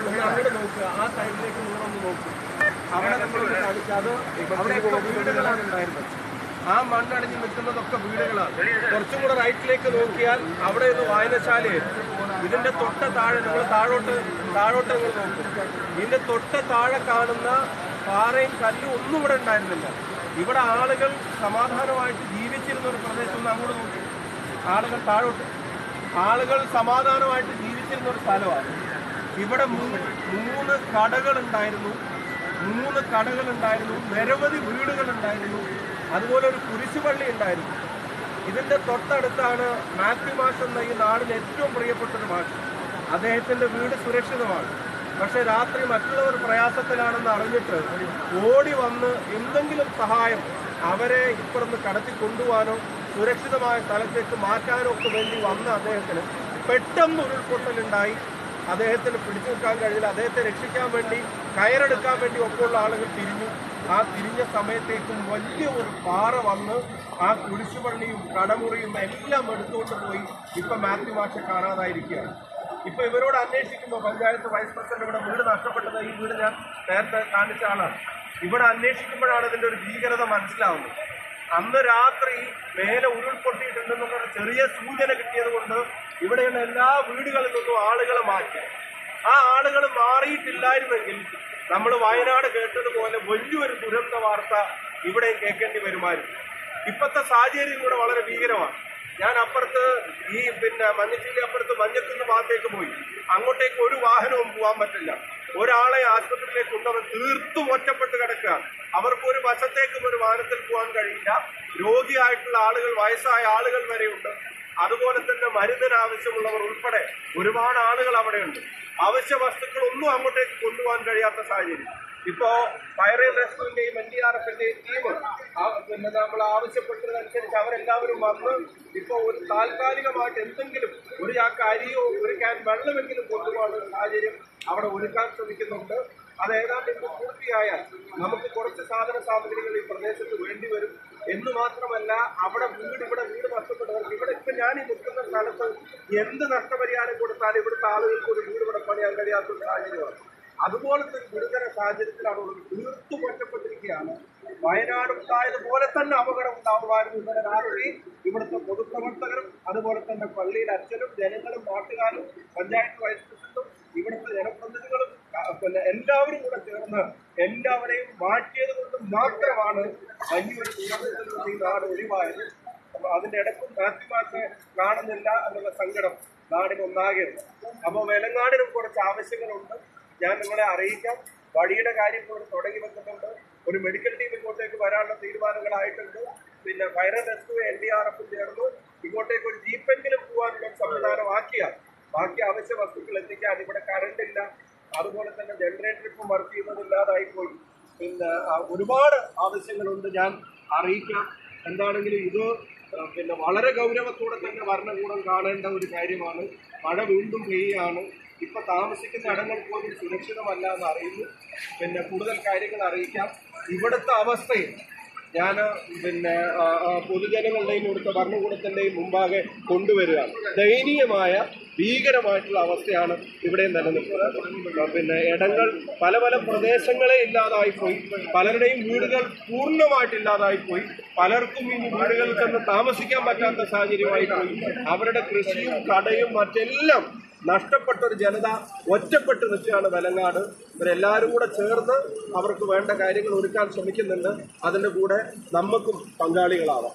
ഒന്ന് അങ്ങോട്ട് നോക്കുക, ആ സൈഡിലേക്ക് നിങ്ങളൊന്ന് നോക്കുക. അവിടെ നമ്മളൊന്ന് കാണിച്ചാൽ അവിടെയൊക്കെ വീടുകളാണ് ഉണ്ടായിരുന്നത്. ആ മണ്ണടിഞ്ഞ് നിൽക്കുന്നതൊക്കെ വീടുകളാണ്. കുറച്ചും കൂടെ റൈറ്റിലേക്ക് നോക്കിയാൽ അവിടെ ഒരു വായനശാലയായിരുന്നു. ഇതിന്റെ തൊട്ട താഴെ നിങ്ങൾ താഴോട്ട് നിങ്ങൾ നോക്കും. ഇതിന്റെ തൊട്ട താഴെ കാണുന്ന പാറയും കല്ലും ഒന്നും ഇവിടെ ഉണ്ടായിരുന്നില്ല. ഇവിടെ ആളുകൾ സമാധാനമായിട്ട് ജീവിച്ചിരുന്ന ഒരു പ്രദേശം ഒന്ന് അങ്ങോട്ട് നോക്കി. ആളുകൾ സമാധാനമായിട്ട് ജീവിച്ചിരുന്ന ഒരു സ്ഥലമാണ്. ഇവിടെ മൂന്ന് കടകളുണ്ടായിരുന്നു, നിരവധി വീടുകളുണ്ടായിരുന്നു, അതുപോലെ ഒരു കുരിശുപള്ളി ഉണ്ടായിരുന്നു. ഇതിന്റെ തൊട്ടടുത്താണ് മാത്യു മാഷ് എന്ന ഈ നാടിന് ഏറ്റവും പ്രിയപ്പെട്ടൊരു മാഷ്. അദ്ദേഹത്തിന്റെ വീട് സുരക്ഷിതമാണ്. പക്ഷെ രാത്രി മറ്റുള്ളവർ പ്രയാസത്തിലാണെന്ന് അറിഞ്ഞിട്ട് ഓടി വന്ന് എന്തെങ്കിലും സഹായം അവരെ ഇപ്പുറത്ത് കടത്തി കൊണ്ടുപോകാനോ സുരക്ഷിതമായ സ്ഥലത്തേക്ക് മാറ്റാനോ ഒക്കെ വേണ്ടി വന്ന അദ്ദേഹത്തിന് പെട്ടെന്ന് ഉരുൾപൊട്ടലുണ്ടായി. അദ്ദേഹത്തിന് പിടിച്ചു നിൽക്കാൻ കഴിഞ്ഞില്ല. അദ്ദേഹത്തെ രക്ഷിക്കാൻ വേണ്ടി കയറെടുക്കാൻ വേണ്ടി ഒക്കെയുള്ള ആളുകൾ തിരിഞ്ഞു. ആ തിരിഞ്ഞ സമയത്തേക്കും വലിയ ഒരു പാറ വന്ന് ആ കുരിശുപള്ളിയും കടമുറിയും എല്ലാം എടുത്തുകൊണ്ട് പോയി. ഇപ്പം മാത്യു മാഷെ കാണാതായിരിക്കുകയാണ്. ഇപ്പൊ ഇവരോട് അന്വേഷിക്കുമ്പോൾ പഞ്ചായത്ത് വൈസ് പ്രസിഡന്റ് ഇവിടെ വീട് നഷ്ടപ്പെട്ടത്, ഈ വീട് ഞാൻ നേരത്തെ കാണിച്ച ആളാണ്. ഇവിടെ അന്വേഷിക്കുമ്പോഴാണ് ഇതിന്റെ ഒരു ഭീകരത മനസ്സിലാവുന്നത്. അന്ന് രാത്രി മേലെ ഉരുൾപൊട്ടിയിട്ടുണ്ടെന്നുള്ള ചെറിയ സൂചന കിട്ടിയത് കൊണ്ട് ഇവിടെയുള്ള എല്ലാ വീടുകളിൽ നിന്നും ആളുകളെ മാറ്റി. ആ ആളുകൾ മാറിയിട്ടില്ലായിരുന്നെങ്കിൽ നമ്മൾ വയനാട് കേട്ടതുപോലെ വലിയൊരു ദുരന്ത വാർത്ത ഇവിടെ കേൾക്കേണ്ടി വരുമായിരുന്നു. ഇപ്പോഴത്തെ സാഹചര്യം ഇവിടെ വളരെ ഭീകരമാണ്. ഞാൻ അപ്പുറത്ത് ഈ മഞ്ഞച്ചില്ലി അപ്പുറത്ത് മഞ്ഞക്കുന്ന് ഭാഗത്തേക്ക് പോയി. അങ്ങോട്ടേക്ക് ഒരു വാഹനവും പോകാൻ പറ്റില്ല. ഒരാളെ ആശുപത്രിയിലേക്ക് കൊണ്ടവർ തീർത്തും ഒറ്റപ്പെട്ട് കിടക്കുകയാണ്. അവർക്ക് ഒരു വശത്തേക്കും ഒരു വാഹനത്തിൽ പോകാൻ കഴിയില്ല. രോഗിയായിട്ടുള്ള ആളുകൾ, വയസ്സായ ആളുകൾ വരെയുണ്ട്. അതുപോലെ തന്നെ മരുന്നിന് ആവശ്യമുള്ളവർ ഉൾപ്പെടെ ഒരുപാട് ആളുകൾ അവിടെയുണ്ട്. അവശ്യ വസ്തുക്കളൊന്നും അങ്ങോട്ടേക്ക് കൊണ്ടുപോകാൻ കഴിയാത്ത സാഹചര്യം. ഇപ്പോ ഫയർ ആൻഡ് റെസ്ക്യൂവിന്റെയും NDRFന്റെയും ടീം നമ്മൾ ആവശ്യപ്പെട്ടതനുസരിച്ച് അവരെല്ലാവരും വന്ന് ഇപ്പൊ ഒരു താൽക്കാലികമായിട്ട് എന്തെങ്കിലും ഒരു ചാക്ക് അരിയോ ഒരു ക്യാൻ വെള്ളമെങ്കിലും കൊണ്ടുപോകാനുള്ള സാഹചര്യം അവിടെ ഒരുക്കാൻ ശ്രമിക്കുന്നുണ്ട്. അത് ഏതാണ്ട് ഇപ്പോൾ പൂർത്തിയായാൽ നമുക്ക് കുറച്ച് സാധന സാമഗ്രികൾ ഈ പ്രദേശത്ത് വേണ്ടി വരും. എന്ന് മാത്രമല്ല ഇവിടെ വീട് നഷ്ടപ്പെട്ടവർക്ക് ഇവിടെ ഇപ്പൊ ഞാൻ ഈ നിൽക്കുന്ന സ്ഥലത്ത് എന്ത് നഷ്ടപരിഹാരം കൊടുത്താലും ഇവിടുത്തെ ആളുകൾക്ക് ഒരു വീട് ഇവിടെ പണിയാൻ കഴിയാത്ത സാഹചര്യമാണ്. അതുപോലത്തെ ഒരു ഗുരുതര സാഹചര്യത്തിലാണ് തീർത്തും ഒറ്റപ്പെട്ടിരിക്കുകയാണ്. വയനാട് ഉണ്ടായതുപോലെ തന്നെ അപകടം ഉണ്ടാകുമായിരുന്നു. ഇന്നലെ രാത്രി ഇവിടുത്തെ പൊതുപ്രവർത്തകരും അതുപോലെ തന്നെ പള്ളിയിലെ അച്ഛനും ജനങ്ങളും നാട്ടുകാരും പഞ്ചായത്ത് വൈസ് പ്രസിഡന്റും ഇവിടുത്തെ ജനപ്രതിനിധികളും എല്ലാവരും കൂടെ ചേർന്ന് എല്ലാവരെയും മാറ്റിയത് കൊണ്ട് മാത്രമാണ് വലിയൊരു ദുരന്തത്തിൽ നിന്ന് ഈ നാട് ഒഴിവായത്. അപ്പൊ അതിന്റെ ഇടയ്ക്കും മാത്യു മാഷെ കാണുന്നില്ല എന്നുള്ള സങ്കടം നാടിനൊന്നാകെയുണ്ട്. അപ്പോൾ വെലങ്ങാടിനും കുറച്ച് ആവശ്യങ്ങളുണ്ട്. ഞാൻ നിങ്ങളെ അറിയിക്കാം. വഴിയുടെ കാര്യം ഇപ്പോൾ തുടങ്ങി വെക്കുന്നുണ്ട്. ഒരു മെഡിക്കൽ ടീം ഇങ്ങോട്ടേക്ക് വരാനുള്ള തീരുമാനങ്ങളായിട്ടുണ്ട്. ഫയർ ആൻഡ് റെസ്ക്യൂ NDRFും ചേർന്ന് ഇങ്ങോട്ടേക്ക് ഒരു ജീപ്പെങ്കിലും പോകാനുള്ള സംവിധാനം ആക്കിയാൽ ബാക്കി അവശ്യ വസ്തുക്കൾ എത്തിക്കാൻ. ഇവിടെ കറണ്ട് ഇല്ല, അതുപോലെ തന്നെ ജനറേറ്റർ ഇപ്പം വർക്ക് ചെയ്യുന്നതില്ലാതായി പോയി. ഒരുപാട് ആവശ്യങ്ങളുണ്ട്. ഞാൻ അറിയിക്കാം. എന്താണെങ്കിലും ഇത് വളരെ ഗൗരവത്തോടെ തന്നെ ഭരണകൂടം കാണേണ്ട ഒരു കാര്യമാണ്. മഴ വീണ്ടും പെയ്യാണ്. ഇപ്പൊ താമസിക്കുന്ന ഇടങ്ങൾ പോലും സുരക്ഷിതമല്ല എന്ന് അറിയുന്നു. കൂടുതൽ കാര്യങ്ങൾ അറിയിക്കാം. ഇവിടുത്തെ അവസ്ഥയും ഞാൻ പൊതുജനങ്ങളുടെയും ഇവിടുത്തെ ഭരണകൂടത്തിന്റെയും മുമ്പാകെ കൊണ്ടുവരികയാണ്. ദയനീയമായ ഭീകരമായിട്ടുള്ള അവസ്ഥയാണ് ഇവിടെ നിലനിൽക്കുന്നത്. ഇടങ്ങൾ പല പ്രദേശങ്ങളെ ഇല്ലാതായിപ്പോയി. പലരുടെയും വീടുകൾ പൂർണ്ണമായിട്ടില്ലാതായിപ്പോയി. പലർക്കും ഇനി വീടുകളിൽ തന്നെ താമസിക്കാൻ പറ്റാത്ത സാഹചര്യമായി പോയി. അവരുടെ കൃഷിയും കടയും മറ്റെല്ലാം നഷ്ടപ്പെട്ട ഒരു ജനത ഒറ്റപ്പെട്ട് നിൽക്കുകയാണ് വെലങ്ങാട്. ഇവരെല്ലാവരും കൂടെ ചേർന്ന് അവർക്ക് വേണ്ട കാര്യങ്ങൾ ഒരുക്കാൻ ശ്രമിക്കുന്നുണ്ട്. അതിൻ്റെ കൂടെ നമുക്കും പങ്കാളികളാവാം.